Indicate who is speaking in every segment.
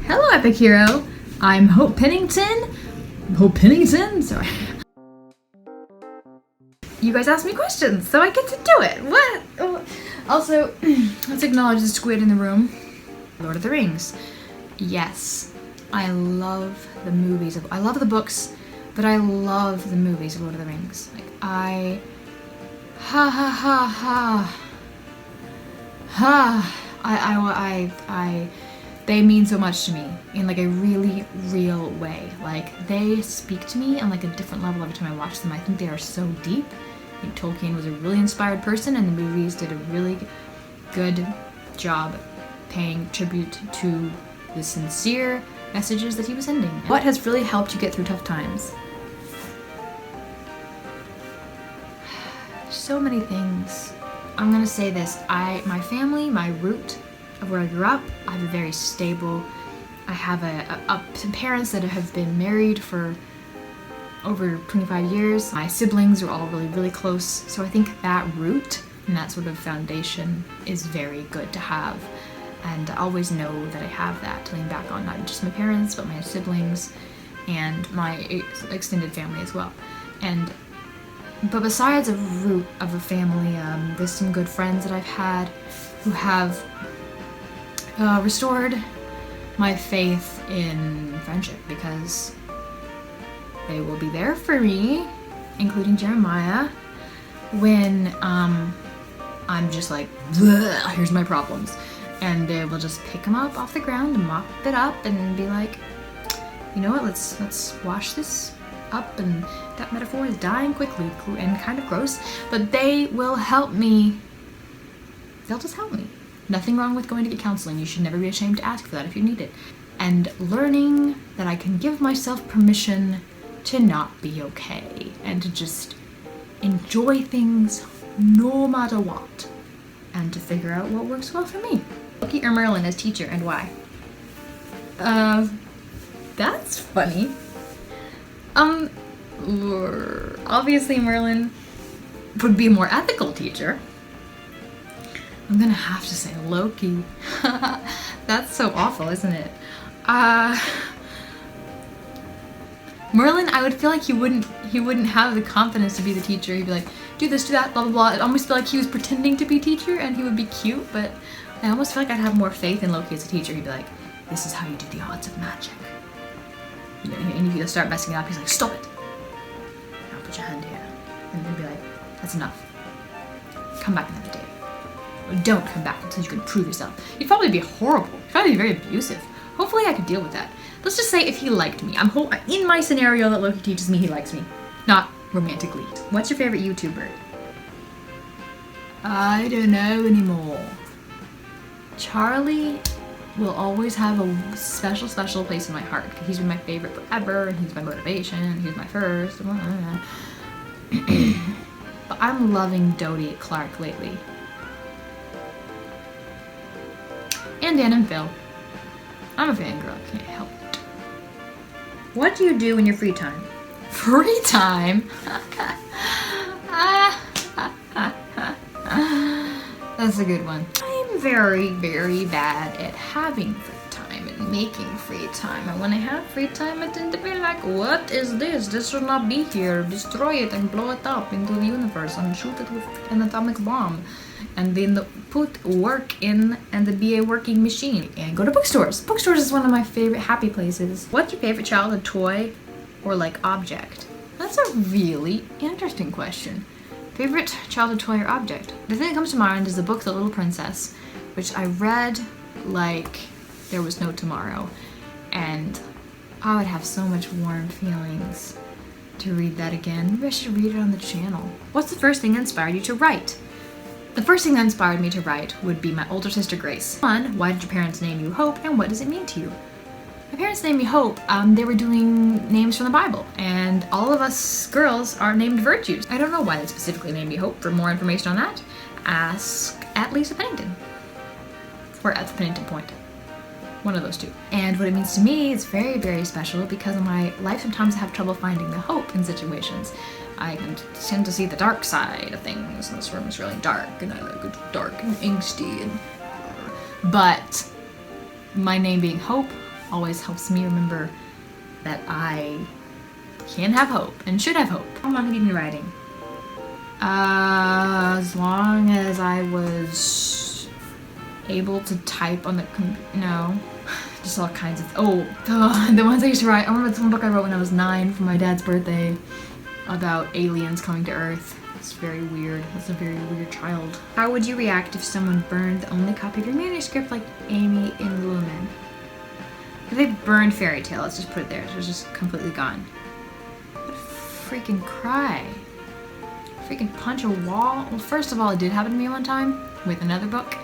Speaker 1: Hello, Epic Hero. I'm Hope Pennington. Sorry. You guys asked me questions, so I get to do it. What? Oh. Also, let's acknowledge the squid in the room. Lord of the Rings. Yes, I love the movies. I love the books, but I love the movies of Lord of the Rings. They mean so much to me in like a really real way. Like, they speak to me on like a different level every time I watch them. I think they are so deep. I think Tolkien was a really inspired person, and the movies did a really good job paying tribute to the sincere messages that he was sending. What has really helped you get through tough times? So many things. I'm gonna say this, my family, my root of where I grew up, I have a very stable, I have some parents that have been married for over 25 years. My siblings are all really, really close, so I think that root and that sort of foundation is very good to have. And I always know that I have that to lean back on, not just my parents, but my siblings and my extended family as well. But besides a root of a family, there's some good friends that I've had who have restored my faith in friendship, because they will be there for me, including Jeremiah, when I'm just like, here's my problems. And they will just pick them up off the ground and mop it up and be like, you know what, let's wash this up. And that metaphor is dying quickly and kind of gross, but they will help me. They'll just help me. Nothing wrong with going to get counseling. You should never be ashamed to ask for that if you need it. And learning that I can give myself permission to not be okay and to just enjoy things no matter what, and to figure out what works well for me. Loki or Merlin as teacher, and why? That's funny. Obviously Merlin would be a more ethical teacher. I'm gonna have to say Loki. That's so awful, isn't it? Merlin, I would feel like he wouldn't have the confidence to be the teacher. He'd be like, do this, do that, blah, blah, blah. It almost feel like he was pretending to be teacher, and he would be cute, but I almost feel like I'd have more faith in Loki as a teacher. He'd be like, this is how you do the arts of magic. You know, and if you start messing it up, he's like, stop it. Now put your hand here. And he'd be like, that's enough. Come back another day. Or don't come back until you can prove yourself. He'd probably be horrible. He'd probably be very abusive. Hopefully I could deal with that. Let's just say if he liked me. In my scenario that Loki teaches me, he likes me. Not romantically. What's your favorite YouTuber? I don't know anymore. Charlie will always have a special, special place in my heart. He's been my favorite forever, and he's my motivation, he's my first. But I'm loving Dodie Clark lately. And Dan and Phil. I'm a fangirl, I can't help it. What do you do in your free time? Free time? That's a good one. I'm very, very bad at having free time and making free time. And when I have free time, I tend to be like, what is this? This should not be here. Destroy it and blow it up into the universe and shoot it with an atomic bomb. And then put work in and be a working machine. And go to bookstores. Bookstores is one of my favorite happy places. What's your favorite childhood toy or like object? That's a really interesting question. Favorite childhood toy or object? The thing that comes to mind is the book The Little Princess, which I read like there was no tomorrow. And I would have so much warm feelings to read that again. Maybe I should read it on the channel. What's the first thing that inspired you to write? The first thing that inspired me to write would be my older sister Grace. One, why did your parents name you Hope, and what does it mean to you? My parents named me Hope. They were doing names from the Bible, and all of us girls are named Virtues. I don't know why they specifically named me Hope. For more information on that, ask at Lisa Pennington. Or at the Pennington Point. One of those two. And what it means to me is very, very special, because in my life sometimes I have trouble finding the hope in situations. I can tend to see the dark side of things, and this room is really dark, and I like it dark and angsty, but my name being Hope always helps me remember that I can have hope and should have hope. How long have you been writing? As long as I was able to type on the no, just all kinds of the ones I used to write. I remember this one book I wrote when I was 9 for my dad's birthday about aliens coming to Earth. It's very weird. It's a very weird child. How would you react if someone burned the only copy of your manuscript like Amy in Lumen? If they burned Fairy Tale, let's just put it there. So it's just completely gone. I'd freaking cry. Freaking punch a wall. Well, first of all, it did happen to me one time with another book,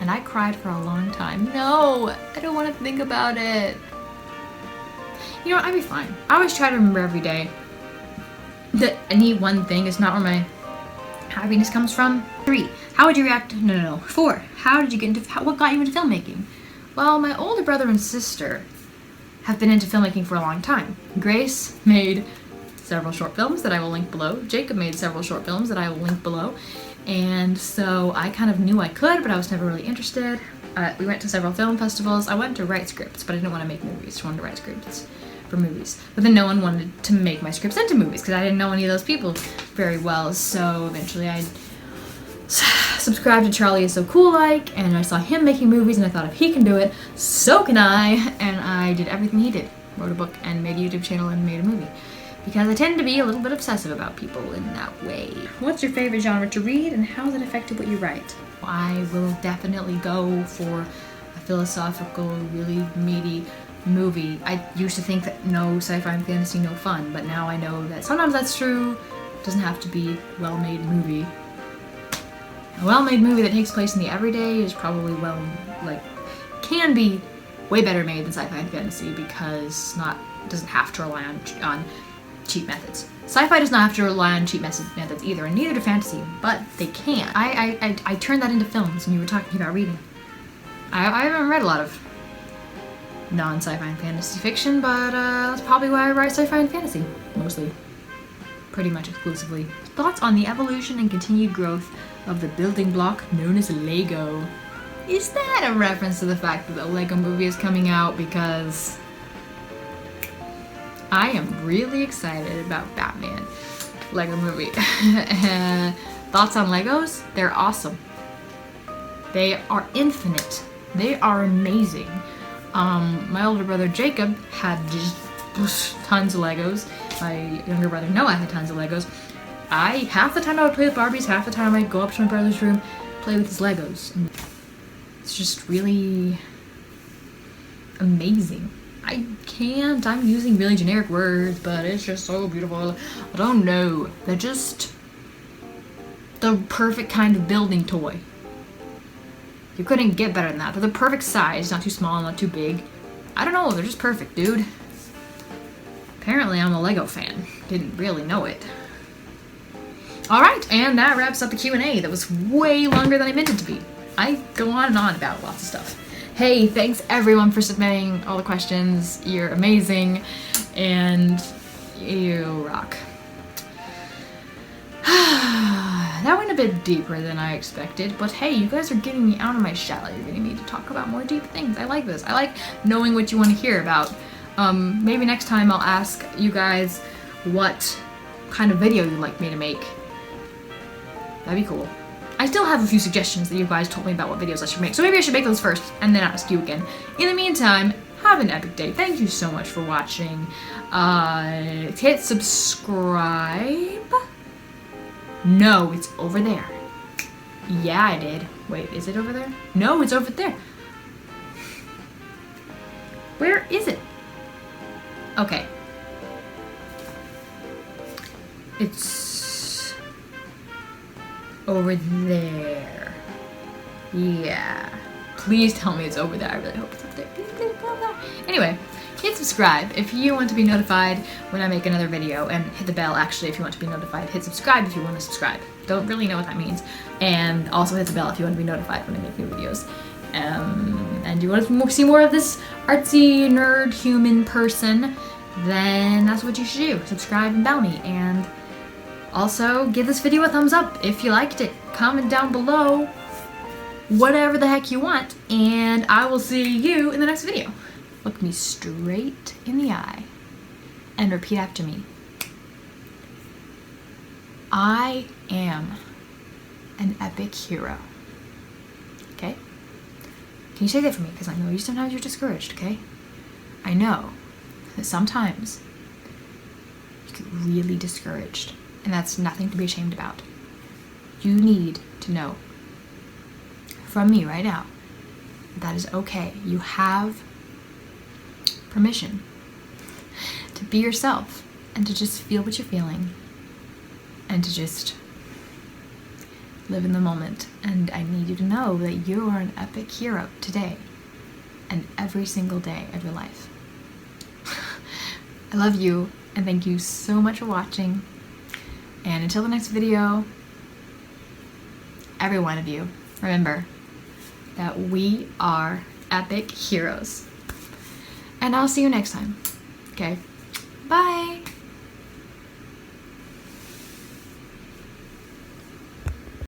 Speaker 1: and I cried for a long time. No, I don't want to think about it. You know what? I'd be fine. I always try to remember every day that any one thing is not where my happiness comes from. 3. How would you react? No. 4. How did you get into? What got you into filmmaking? Well, my older brother and sister have been into filmmaking for a long time. Grace made several short films that I will link below. Jacob made several short films that I will link below. And so I kind of knew I could, but I was never really interested. We went to several film festivals. I wanted to write scripts, but I didn't want to make movies. I just wanted to write scripts for movies. But then no one wanted to make my scripts into movies because I didn't know any of those people very well. So eventually I subscribed to Charlie Is So Cool Like, and I saw him making movies, and I thought if he can do it, so can I. And I did everything he did. Wrote a book and made a YouTube channel and made a movie. Because I tend to be a little bit obsessive about people in that way. What's your favorite genre to read, and how has it affected what you write? I will definitely go for a philosophical, really meaty movie. I used to think that no sci-fi and fantasy, no fun, but now I know that sometimes that's true. It doesn't have to be a well-made movie. A well-made movie that takes place in the everyday is probably can be way better made than sci-fi and fantasy because it doesn't have to rely on cheap methods. Sci-fi does not have to rely on cheap methods either, and neither do fantasy, but they can. I turned that into films when you were talking about reading. I haven't read a lot of non-sci-fi and fantasy fiction, but that's probably why I write sci-fi and fantasy, mostly. Pretty much exclusively. Thoughts on the evolution and continued growth of the building block known as Lego? Is that a reference to the fact that the Lego movie is coming out? Because I am really excited about Batman Lego movie. Thoughts on Legos? They're awesome. They are infinite. They are amazing. My older brother Jacob had just tons of Legos. My younger brother Noah had tons of Legos. Half the time I would play with Barbies, half the time I'd go up to my brother's room, play with his Legos. And it's just really amazing. I'm using really generic words, but it's just so beautiful. I don't know. They're just the perfect kind of building toy. You couldn't get better than that. They're the perfect size, not too small, not too big. I don't know, they're just perfect, dude. Apparently I'm a Lego fan. Didn't really know it. Alright, and that wraps up the Q&A. That was way longer than I meant it to be. I go on and on about lots of stuff. Hey, thanks everyone for submitting all the questions. You're amazing, and you rock. That went a bit deeper than I expected, but hey, you guys are getting me out of my shell. You're getting me to talk about more deep things. I like this. I like knowing what you want to hear about. Maybe next time I'll ask you guys what kind of video you'd like me to make. That'd be cool. I still have a few suggestions that you guys told me about what videos I should make, so maybe I should make those first and then ask you again. In the meantime, have an epic day. Thank you so much for watching. Hit subscribe. No, it's over there. Yeah, I did. Wait, is it over there? No, it's over there. Where is it? Okay. It's over there. Yeah. Please tell me it's over there. I really hope it's up there. Please, please, go there. Anyway, hit subscribe if you want to be notified when I make another video, and hit the bell actually if you want to be notified. Hit subscribe if you want to subscribe. Don't really know what that means. And also hit the bell if you want to be notified when I make new videos. And you want to see more of this artsy nerd human person, then that's what you should do. Subscribe and bell me. And also give this video a thumbs up if you liked it. Comment down below whatever the heck you want, and I will see you in the next video. look me straight in the eye and repeat after me. I am an epic hero. Okay? Can you say that for me? Because I know sometimes you're discouraged, okay? I know that sometimes you get really discouraged, and that's nothing to be ashamed about. You need to know from me right now that is okay. You have permission to be yourself and to just feel what you're feeling and to just live in the moment. And I need you to know that you are an epic hero today and every single day of your life. I love you and thank you so much for watching. And until the next video, every one of you, remember that we are epic heroes. And I'll see you next time. Okay? Bye!